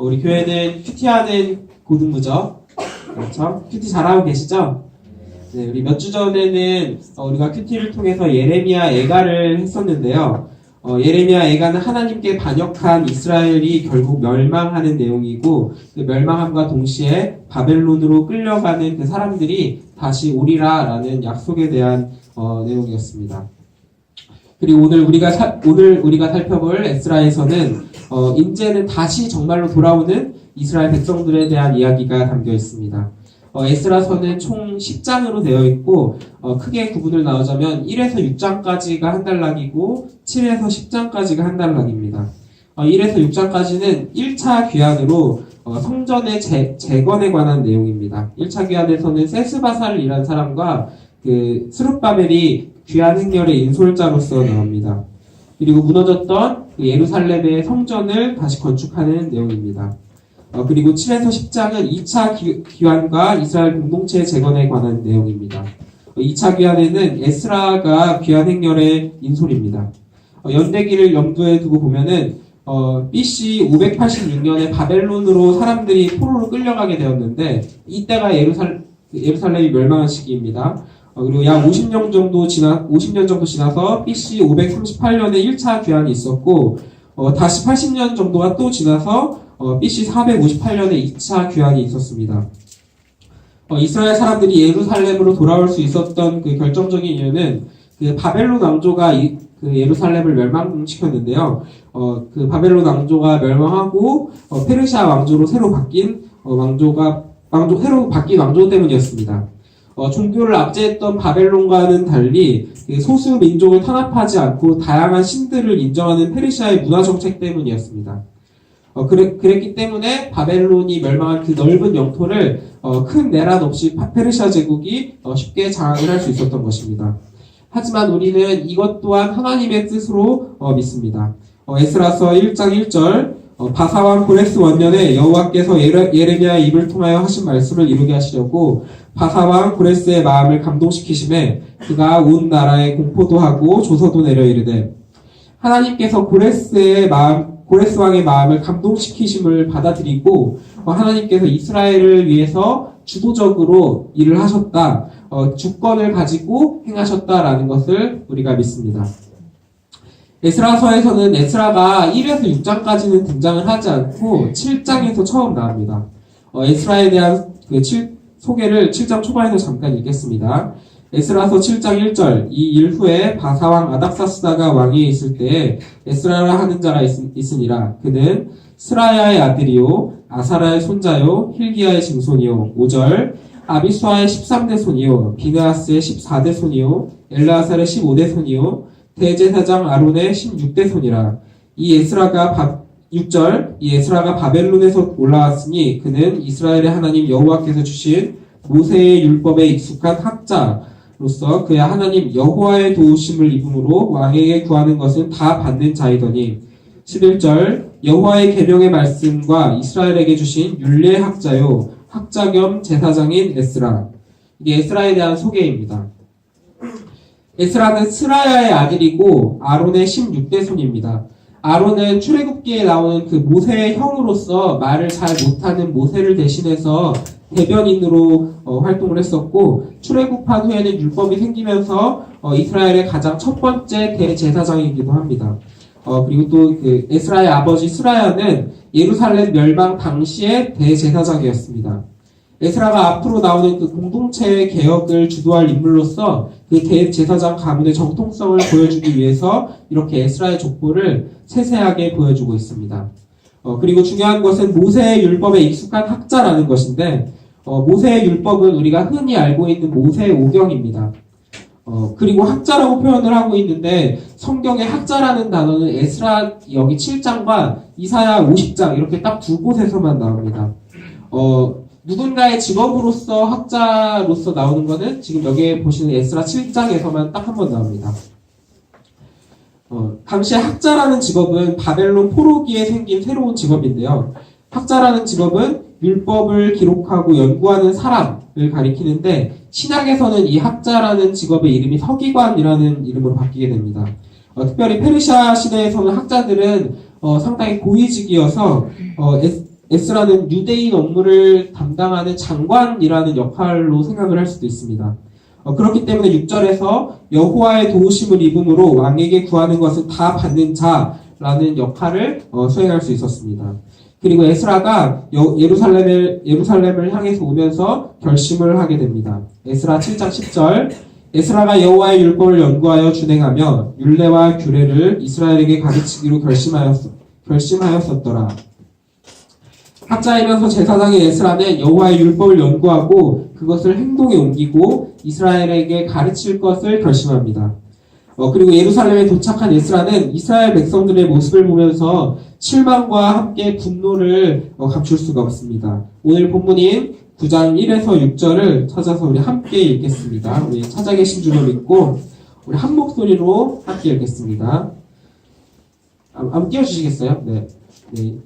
우리 교회는 큐티하는 고등부죠. 그렇죠? 큐티 잘하고 계시죠? 네, 우리 몇 주 전에는 우리가 큐티를 통해서 예레미야 애가를 했었는데요. 예레미야 애가는 하나님께 반역한 이스라엘이 결국 멸망하는 내용이고, 그 멸망함과 동시에 바벨론으로 끌려가는 그 사람들이 다시 오리라라는 약속에 대한 내용이었습니다. 그리고 오늘 우리가 살펴볼 에스라에서는 이제는 다시 정말로 돌아오는 이스라엘 백성들에 대한 이야기가 담겨 있습니다. 에스라서는 총 10장으로 되어 있고, 크게 구분을 나누자면 1에서 6장까지가 한 단락이고 7에서 10장까지가 한 단락입니다. 1에서 6장까지는 1차 귀환으로 성전의 재건에 관한 내용입니다. 1차 귀환에서는 세스바살이라는 사람과 그 스룹바벨이 귀환 행렬의 인솔자로서 나옵니다. 그리고 무너졌던 그 예루살렘의 성전을 다시 건축하는 내용입니다. 그리고 7에서 10장은 2차 귀환과 이스라엘 공동체 재건에 관한 내용입니다. 2차 귀환에는 에스라가 귀환 행렬의 인솔입니다. 연대기를 염두에 두고 보면은 BC 586년에 바벨론으로 사람들이 포로로 끌려가게 되었는데, 이때가 예루살렘이 멸망한 시기입니다. 그리고 약 50년 정도 지나서 BC 538년에 1차 귀환이 있었고, 다시 80년 정도가 또 지나서 BC 458년에 2차 귀환이 있었습니다. 이스라엘 사람들이 예루살렘으로 돌아올 수 있었던 그 결정적인 이유는 그 바벨론 왕조가 그 예루살렘을 멸망시켰는데요. 그 바벨론 왕조가 멸망하고 페르시아 왕조로 새로 바뀐 왕조 때문이었습니다. 종교를 압제했던 바벨론과는 달리 소수 민족을 탄압하지 않고 다양한 신들을 인정하는 페르시아의 문화 정책 때문이었습니다. 그랬기 때문에 바벨론이 멸망한 그 넓은 영토를 큰 내란 없이 페르시아 제국이 쉽게 장악을 할 수 있었던 것입니다. 하지만 우리는 이것 또한 하나님의 뜻으로 믿습니다. 에스라서 1장 1절 바사왕 고레스 원년에 여호와께서 예레미야의 입을 통하여 하신 말씀을 이루게 하시려고 바사왕 고레스의 마음을 감동시키심에 그가 온 나라에 공포도 하고 조서도 내려 이르되, 하나님께서 고레스 왕의 마음을 감동시키심을 받아들이고 하나님께서 이스라엘을 위해서 주도적으로 일을 하셨다, 주권을 가지고 행하셨다라는 것을 우리가 믿습니다. 에스라서에서는 에스라가 1에서 6장까지는 등장을 하지 않고 7장에서 처음 나옵니다. 에스라에 대한 소개를 7장 초반에서 잠깐 읽겠습니다. 에스라서 7장 1절, 이 일 후에 바사왕 아닥사스다가 왕위에 있을 때에 에스라라 하는 자가 있으니라. 그는 스라야의 아들이요 아사라의 손자요 힐기야의 증손이요. 5절, 아비수아의 13대 손이요 비느하스의 14대 손이요 엘르아살의 15대 손이요 대제사장 아론의 16대 손이라. 6절, 이 에스라가 바벨론에서 올라왔으니 그는 이스라엘의 하나님 여호와께서 주신 모세의 율법에 익숙한 학자로서 그의 하나님 여호와의 도우심을 입음으로 왕에게 구하는 것은 다 받는 자이더니. 11절, 여호와의 계명의 말씀과 이스라엘에게 주신 율례의 학자요 학자 겸 제사장인 에스라. 이게 에스라에 대한 소개입니다. 에스라는 스라야의 아들이고 아론의 16대 손입니다. 아론은 출애굽기에 나오는 그 모세의 형으로서 말을 잘 못하는 모세를 대신해서 대변인으로 활동을 했었고, 출애굽한 후에는 율법이 생기면서 이스라엘의 가장 첫 번째 대제사장이기도 합니다. 그리고 또 그 에스라의 아버지 스라야는 예루살렘 멸망 당시의 대제사장이었습니다. 에스라가 앞으로 나오는 그 공동체의 개혁을 주도할 인물로서 그 대제사장 가문의 정통성을 보여주기 위해서 이렇게 에스라의 족보를 세세하게 보여주고 있습니다. 그리고 중요한 것은 모세의 율법에 익숙한 학자라는 것인데, 모세의 율법은 우리가 흔히 알고 있는 모세의 오경입니다. 그리고 학자라고 표현을 하고 있는데, 성경의 학자라는 단어는 에스라 여기 7장과 이사야 50장 이렇게 딱 두 곳에서만 나옵니다. 누군가의 직업으로서 학자로서 나오는 거는 지금 여기에 보시는 에스라 7장에서만 딱 한 번 나옵니다. 당시에 학자라는 직업은 바벨론 포로기에 생긴 새로운 직업인데요. 학자라는 직업은 율법을 기록하고 연구하는 사람을 가리키는데, 신약에서는 이 학자라는 직업의 이름이 서기관이라는 이름으로 바뀌게 됩니다. 특별히 페르시아 시대에서는 학자들은 상당히 고위직이어서 에스라는 유대인 업무를 담당하는 장관이라는 역할로 생각을 할 수도 있습니다. 그렇기 때문에 6절에서 여호와의 도우심을 입음으로 왕에게 구하는 것은 다 받는 자라는 역할을 수행할 수 있었습니다. 그리고 에스라가 예루살렘을 향해서 오면서 결심을 하게 됩니다. 에스라 7장 10절 에스라가 여호와의 율법을 연구하여 준행하며 율례와 규례를 이스라엘에게 가르치기로 결심하였었더라. 학자이면서 제사장의 에스라는 여호와의 율법을 연구하고 그것을 행동에 옮기고 이스라엘에게 가르칠 것을 결심합니다. 그리고 예루살렘에 도착한 에스라는 이스라엘 백성들의 모습을 보면서 실망과 함께 분노를 감출 수가 없습니다. 오늘 본문인 9장 1에서 6절을 찾아서 우리 함께 읽겠습니다. 우리 찾아 계신 줄로 믿고 우리 한 목소리로 함께 읽겠습니다. 한번 띄워주시겠어요? 네.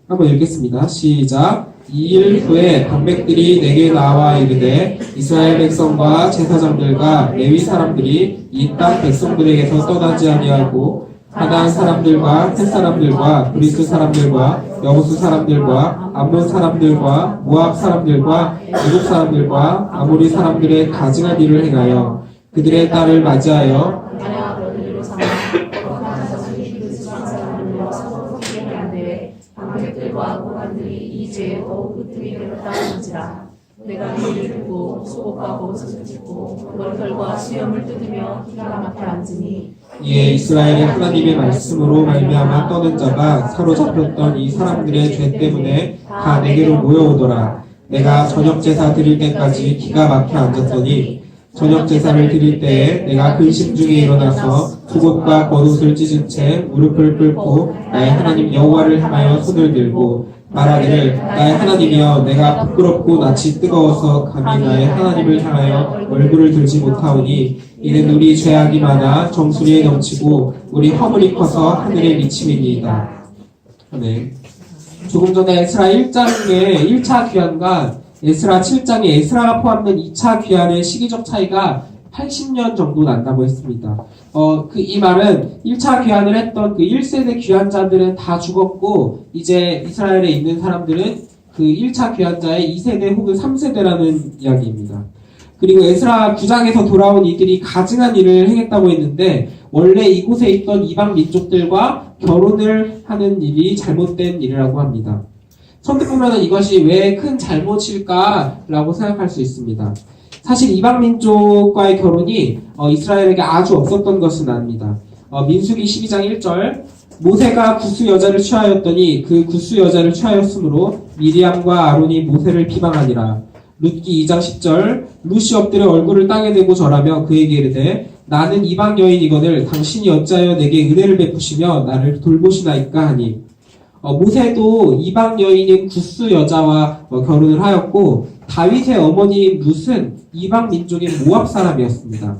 한번 읽겠습니다. 시작. 2일 후에 방백들이 내게 나와 이르되 이스라엘 백성과 제사장들과 레위 사람들이 이 땅 백성들에게서 떠나지 아니하고 하단 사람들과 헷 사람들과 브리스 사람들과 여부수 사람들과 암몬 사람들과 모압 사람들과 애굽 사람들과 아모리 사람들의 가증한 일을 행하여 그들의 딸을 맞이하여 방백들과 고관들이 이 죄에 더욱 으뜸이 되었다는지라. 내가 너희를 두고 속옷과 옷을 찢고 머리털과 수염을 뜯으며 기가 막혀 앉으니 이에 이스라엘의 하나님의 말씀으로 말미암아 떠는 자가 사로잡혔던 이 사람들의 죄 때문에 다 내게로 모여오더라. 내가 저녁 제사 드릴 때까지 기가 막혀 앉았더니 저녁 제사를 드릴 때에 내가 근심 중에 일어나서 속옷과 겉옷을 찢은 채 무릎을 꿇고 나의 하나님 여호와를 향하여 손을 들고 말하기를 나의 하나님이여 내가 부끄럽고 낯이 뜨거워서 감히 나의 하나님을 향하여 얼굴을 들지 못하오니 이는 우리 죄악이 많아 정수리에 넘치고 우리 허물이 커서 하늘에 미침이니이다. 아멘. 조금 전에 에스라 1장의 1차 귀환과 에스라 7장에 에스라가 포함된 2차 귀환의 시기적 차이가 80년 정도 난다고 했습니다. 이 말은 1차 귀환을 했던 그 1세대 귀환자들은 다 죽었고, 이제 이스라엘에 있는 사람들은 그 1차 귀환자의 2세대 혹은 3세대라는 이야기입니다. 그리고 에스라 9장에서 돌아온 이들이 가증한 일을 행했다고 했는데, 원래 이곳에 있던 이방 민족들과 결혼을 하는 일이 잘못된 일이라고 합니다. 선뜻 보면 이것이 왜 큰 잘못일까라고 생각할 수 있습니다. 사실 이방 민족과의 결혼이 이스라엘에게 아주 없었던 것은 아닙니다. 민수기 12장 1절 모세가 구스 여자를 취하였더니 그 구스 여자를 취하였으므로 미리암과 아론이 모세를 비방하니라. 룻기 2장 10절 룻이 엎드려 얼굴을 땅에 대고 절하며 그에게 이르되 나는 이방 여인이거늘 당신이 어찌하여 내게 은혜를 베푸시며 나를 돌보시나이까 하니. 모세도 이방 여인인 구스 여자와 결혼을 하였고 다윗의 어머니인 룻은 이방 민족인 모압 사람이었습니다.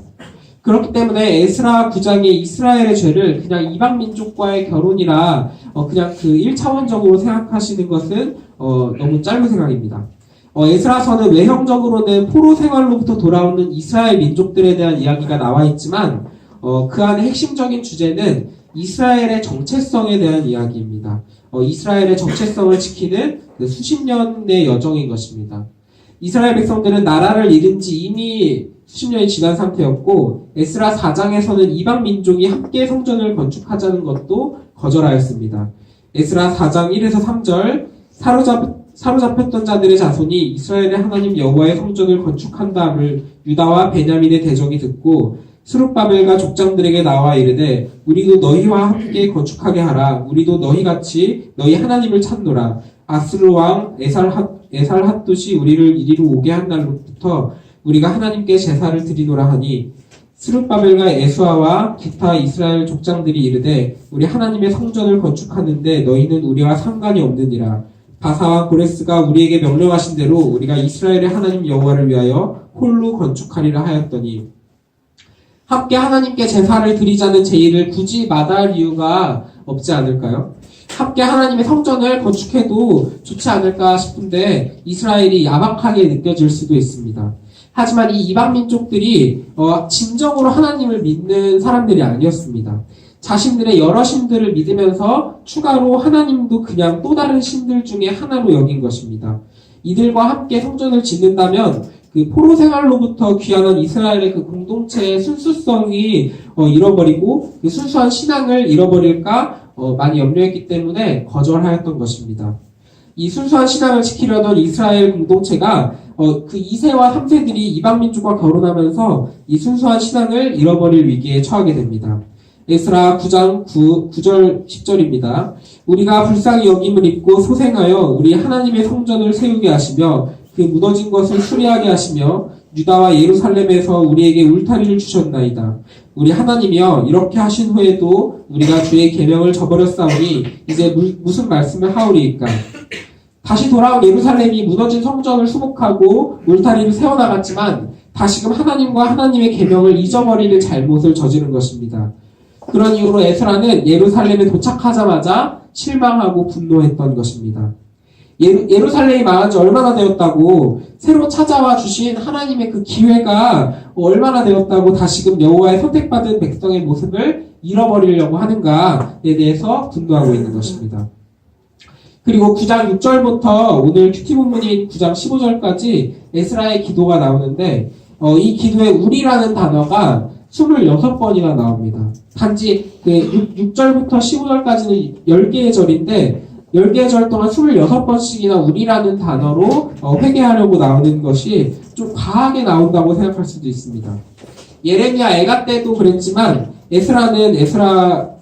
그렇기 때문에 에스라 9장의 이스라엘의 죄를 그냥 이방 민족과의 결혼이라 그냥 그 1차원적으로 생각하시는 것은 너무 짧은 생각입니다. 에스라서는 외형적으로는 포로 생활로부터 돌아오는 이스라엘 민족들에 대한 이야기가 나와 있지만 그 안에 핵심적인 주제는 이스라엘의 정체성에 대한 이야기입니다. 이스라엘의 정체성을 지키는 그 수십 년의 여정인 것입니다. 이스라엘 백성들은 나라를 잃은 지 이미 수십 년이 지난 상태였고 에스라 4장에서는 이방 민족이 함께 성전을 건축하자는 것도 거절하였습니다. 에스라 4장 1에서 3절 사로잡혔던 자들의 자손이 이스라엘의 하나님 여호와의 성전을 건축한다함을 유다와 베냐민의 대적이 듣고 스룹바벨과 족장들에게 나와 이르되 우리도 너희와 함께 건축하게 하라. 우리도 너희같이 너희 하나님을 찾노라. 아스르 왕 에살핫도시 우리를 이리로 오게 한 날부터 우리가 하나님께 제사를 드리노라 하니 스룹바벨과 에수아와 기타 이스라엘 족장들이 이르되 우리 하나님의 성전을 건축하는데 너희는 우리와 상관이 없느니라. 바사와 고레스가 우리에게 명령하신 대로 우리가 이스라엘의 하나님 여호와를 위하여 홀로 건축하리라 하였더니 함께 하나님께 제사를 드리자는 제의를 굳이 마다할 이유가 없지 않을까요? 함께 하나님의 성전을 건축해도 좋지 않을까 싶은데 이스라엘이 야박하게 느껴질 수도 있습니다. 하지만 이 이방 민족들이 진정으로 하나님을 믿는 사람들이 아니었습니다. 자신들의 여러 신들을 믿으면서 추가로 하나님도 그냥 또 다른 신들 중에 하나로 여긴 것입니다. 이들과 함께 성전을 짓는다면 그 포로 생활로부터 귀환한 이스라엘의 그 공동체의 순수성이 잃어버리고 그 순수한 신앙을 잃어버릴까 많이 염려했기 때문에 거절하였던 것입니다. 이 순수한 신앙을 지키려던 이스라엘 공동체가 그 2세와 3세들이 이방 민족과 결혼하면서 이 순수한 신앙을 잃어버릴 위기에 처하게 됩니다. 에스라 9장 9절 10절입니다. 우리가 불쌍히 여김을 입고 소생하여 우리 하나님의 성전을 세우게 하시며 그 무너진 것을 수리하게 하시며 유다와 예루살렘에서 우리에게 울타리를 주셨나이다. 우리 하나님이여 이렇게 하신 후에도 우리가 주의 계명을 저버렸사오니 이제 무슨 말씀을 하오리이까. 다시 돌아온 예루살렘이 무너진 성전을 수복하고 울타리를 세워나갔지만 다시금 하나님과 하나님의 계명을 잊어버리는 잘못을 저지른 것입니다. 그런 이유로 에스라는 예루살렘에 도착하자마자 실망하고 분노했던 것입니다. 예루살렘이 망한 지 얼마나 되었다고, 새로 찾아와 주신 하나님의 그 기회가 얼마나 되었다고 다시금 여호와의 선택받은 백성의 모습을 잃어버리려고 하는가에 대해서 분노하고 있는 것입니다. 그리고 9장 6절부터 오늘 큐티 본문인 9장 15절까지 에스라의 기도가 나오는데 이 기도에 우리라는 단어가 26번이나 나옵니다. 단지 그 6절부터 15절까지는 10개의 절인데 10개의 절 동안 26번씩이나 우리라는 단어로 회개하려고 나오는 것이 좀 과하게 나온다고 생각할 수도 있습니다. 예레미야 애가 때도 그랬지만 에스라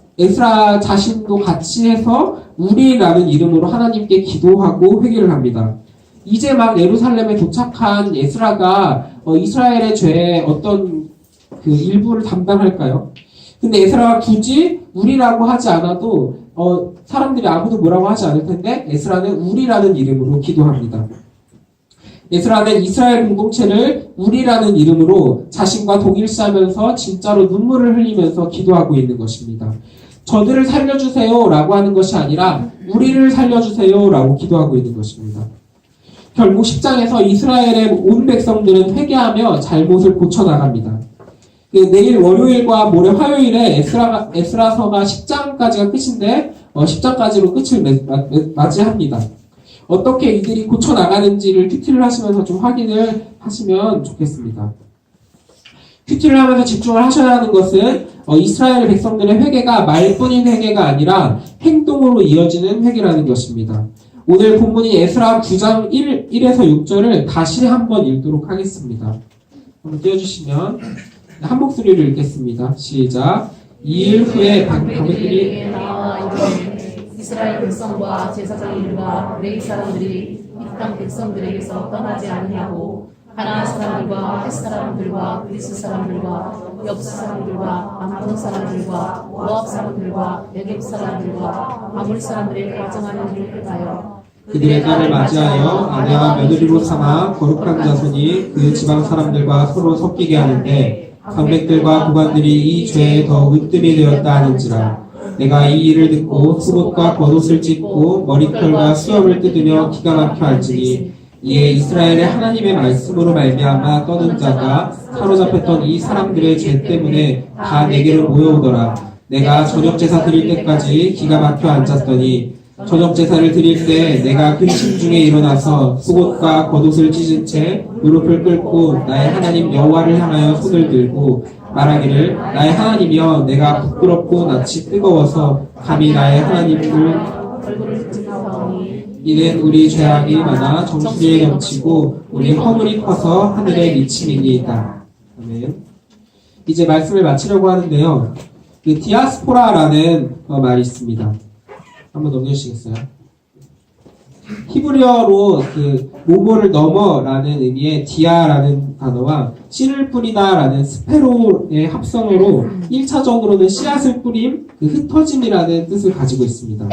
자신도 같이 해서 우리라는 이름으로 하나님께 기도하고 회개를 합니다. 이제 막 예루살렘에 도착한 에스라가 이스라엘의 죄의 어떤 그 일부를 담당할까요? 근데 에스라가 굳이 우리라고 하지 않아도 사람들이 아무도 뭐라고 하지 않을 텐데 에스라는 우리라는 이름으로 기도합니다. 에스라는 이스라엘 공동체를 우리라는 이름으로 자신과 동일시하면서 진짜로 눈물을 흘리면서 기도하고 있는 것입니다. 저들을 살려주세요 라고 하는 것이 아니라 우리를 살려주세요 라고 기도하고 있는 것입니다. 결국 10장에서 이스라엘의 온 백성들은 회개하며 잘못을 고쳐나갑니다. 내일 월요일과 모레 화요일에 에스라서가 10장까지가 끝인데 10장까지로 끝을 맞이합니다. 어떻게 이들이 고쳐나가는지를 큐티를 하시면서 좀 확인을 하시면 좋겠습니다. 큐티를 하면서 집중을 하셔야 하는 것은 이스라엘 백성들의 회개가 말뿐인 회개가 아니라 행동으로 이어지는 회개라는 것입니다. 오늘 본문이 에스라 9장 1에서 6절을 다시 한번 읽도록 하겠습니다. 한번 띄워주시면 한 목소리를 읽겠습니다. 시작. 2일 후에 방백들이 이스라엘 백성과 제사장들과 레위 사람들이 이 땅 백성들에게서 떠나지 아니하고 가나안 사람들과 헷 사람들과 그리스 사람들과 엽스 사람들과 암몬 사람들과 모압 사람들과 네겝 사람들과 아모리 사람들의 가정하는 일을 행하여 그들의 딸을 맞이하여 아내와 며느리로 삼아 거룩한 자손이 그 지방 사람들과 서로 섞이게 하는데 방백들과 고관들이 이 죄에 더 으뜸이 되었다 하는지라. 내가 이 일을 듣고 수봇과 겉옷을 찢고 머리털과 수염을 뜯으며 기가 막혀 앉으니 이에 이스라엘의 하나님의 말씀으로 말미암아 떠든 자가 사로잡혔던 이 사람들의 죄 때문에 다 내게로 모여오더라. 내가 저녁 제사 드릴 때까지 기가 막혀 앉았더니 저녁 제사를 드릴 때 내가 근심 중에 일어나서 속옷과 겉옷을 찢은 채 무릎을 꿇고 나의 하나님 여호와를 향하여 손을 들고 말하기를 나의 하나님이여 내가 부끄럽고 낯이 뜨거워서 감히 나의 하나님을 이는 우리 죄악이 많아 정수리에 넘치고 우리 허물이 커서 하늘에 미침이니이다. 아멘. 이제 말씀을 마치려고 하는데요. 그 디아스포라라는 말이 있습니다. 한번 넘겨주시겠어요? 히브리어로 그 모모를 넘어라는 의미의 디아라는 단어와 씨를 뿌리다라는 스페로의 합성어로 1차적으로는 씨앗을 뿌림, 그 흩어짐이라는 뜻을 가지고 있습니다.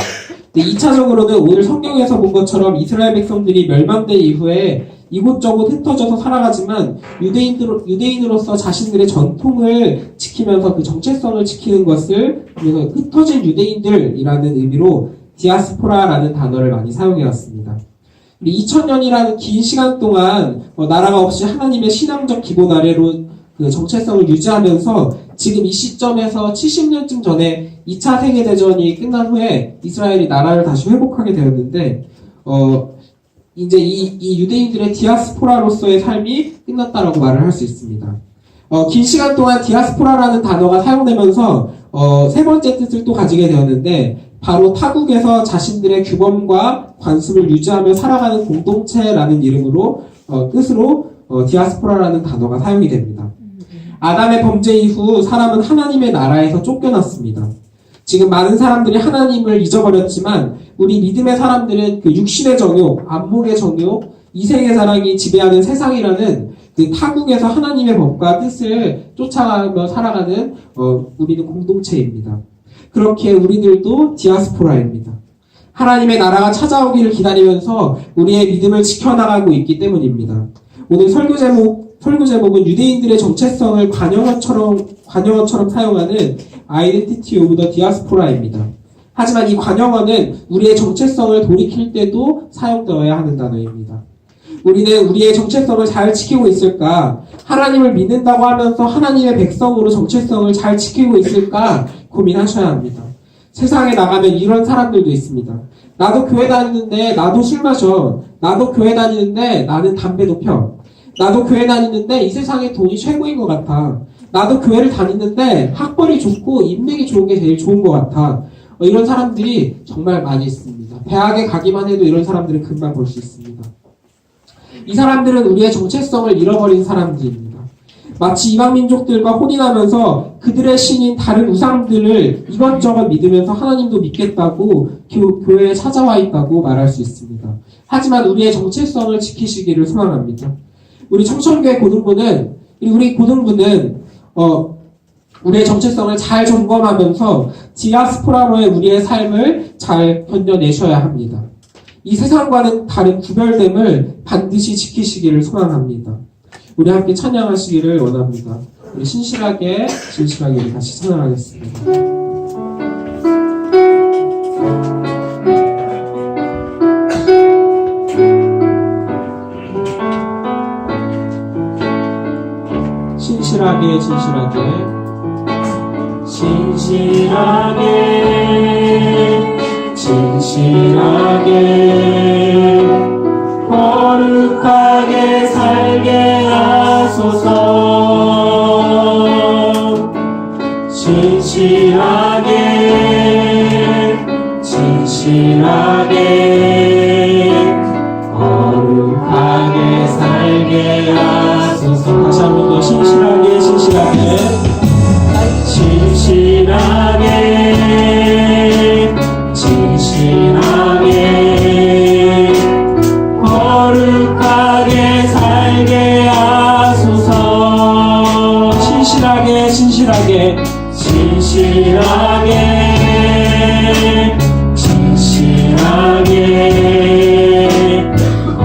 2차적으로는 오늘 성경에서 본 것처럼 이스라엘 백성들이 멸망된 이후에 이곳저곳 흩어져서 살아가지만 유대인으로서 자신들의 전통을 지키면서 그 정체성을 지키는 것을 그래서 흩어진 유대인들이라는 의미로 디아스포라라는 단어를 많이 사용해왔습니다. 2000년이라는 긴 시간 동안 나라가 없이 하나님의 신앙적 기본 아래로 그 정체성을 유지하면서 지금 이 시점에서 70년쯤 전에 2차 세계대전이 끝난 후에 이스라엘이 나라를 다시 회복하게 되었는데, 이제 이 유대인들의 디아스포라로서의 삶이 끝났다라고 말을 할 수 있습니다. 긴 시간 동안 디아스포라라는 단어가 사용되면서 세 번째 뜻을 또 가지게 되었는데, 바로 타국에서 자신들의 규범과 관습을 유지하며 살아가는 공동체라는 이름으로 뜻으로 디아스포라라는 단어가 사용이 됩니다. 아담의 범죄 이후 사람은 하나님의 나라에서 쫓겨났습니다. 지금 많은 사람들이 하나님을 잊어버렸지만 우리 믿음의 사람들은 그 육신의 정욕, 안목의 정욕, 이생의 사랑이 지배하는 세상이라는 그 타국에서 하나님의 법과 뜻을 쫓아가며 살아가는 우리는 공동체입니다. 그렇게 우리들도 디아스포라입니다. 하나님의 나라가 찾아오기를 기다리면서 우리의 믿음을 지켜나가고 있기 때문입니다. 오늘 설교 제목은 유대인들의 정체성을 관용어처럼 사용하는 Identity of the Diaspora입니다. 하지만 이 관용어는 우리의 정체성을 돌이킬 때도 사용되어야 하는 단어입니다. 우리는 우리의 정체성을 잘 지키고 있을까? 하나님을 믿는다고 하면서 하나님의 백성으로 정체성을 잘 지키고 있을까? 고민하셔야 합니다. 세상에 나가면 이런 사람들도 있습니다. 나도 교회 다니는데 나도 술 마셔. 나도 교회 다니는데 나는 담배도 펴. 나도 교회 다니는데 이 세상에 돈이 최고인 것 같아. 나도 교회를 다니는데 학벌이 좋고 인맥이 좋은 게 제일 좋은 것 같아. 이런 사람들이 정말 많이 있습니다. 대학에 가기만 해도 이런 사람들을 금방 볼 수 있습니다. 이 사람들은 우리의 정체성을 잃어버린 사람들입니다. 마치 이방 민족들과 혼인하면서 그들의 신인 다른 우상들을 이것저것 믿으면서 하나님도 믿겠다고 교회에 찾아와 있다고 말할 수 있습니다. 하지만 우리의 정체성을 지키시기를 소망합니다. 우리 청천교회 고등부는 우리의 정체성을 잘 점검하면서 디아스포라로의 우리의 삶을 잘 견뎌내셔야 합니다. 이 세상과는 다른 구별됨을 반드시 지키시기를 소망합니다. 우리 함께 찬양하시기를 원합니다. 우리 진실하게 우리 같이 찬양하겠습니다. 진실하게 거룩하게 살게 하소서. 진실하게 거룩하게 살게 하소서. 다시 한 번 더 진실하게 거룩하게 살게 하소서. 진실하게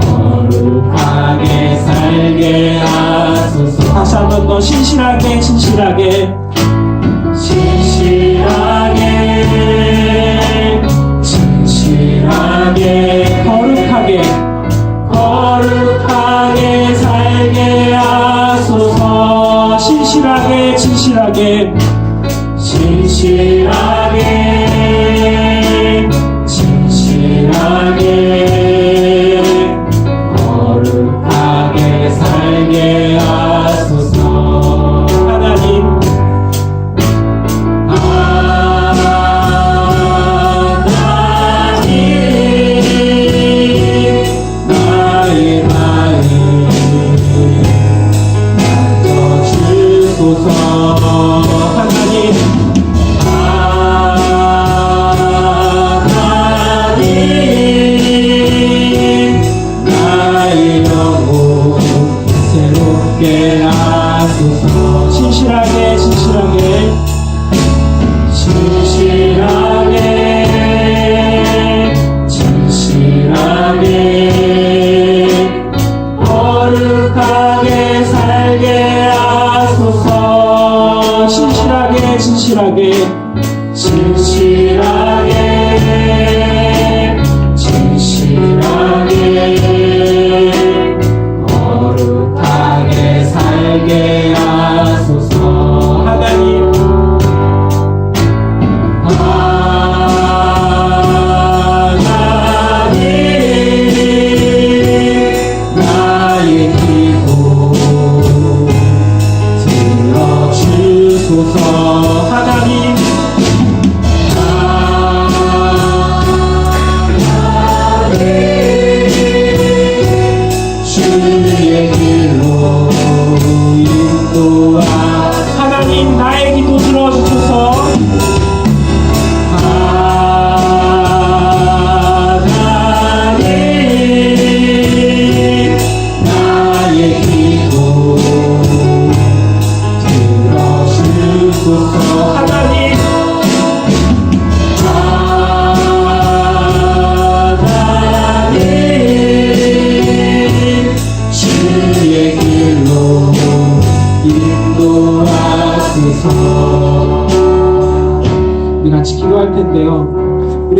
거룩하게 살게 하소서. 다시 한 번 더 신실하게 거룩하게 살게 하소서. 진실하게 거룩하게 살게 하소서. 하나님 나의 마음 만져주소서. 하나님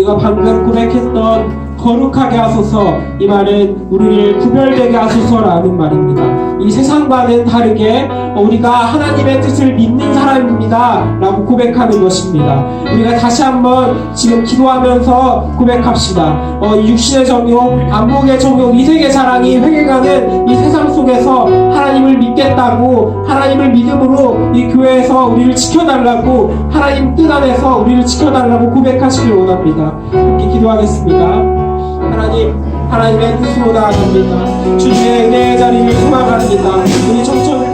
우리가 방금 고백했던 거룩하게 하소서, 이 말은 우리를 구별되게 하소서라는 말입니다. 이 세상과는 다르게 우리가 하나님의 뜻을 믿는 사람입니다 라고 고백하는 것입니다. 우리가 다시 한번 지금 기도하면서 고백합시다. 이 육신의 정욕, 안목의 정욕, 이색의 자랑이 횡행하는 이 세상 속에서 하나님을 믿겠다고, 하나님을 믿음으로 이 교회에서 우리를 지켜달라고, 하나님 뜻 안에서 우리를 지켜달라고 고백하시길 원합니다. 함께 기도하겠습니다. 하나님, 하나님의 뜻으로 나아갑니다. 주님의 은혜의 자리를 소망합니다. 우리 청천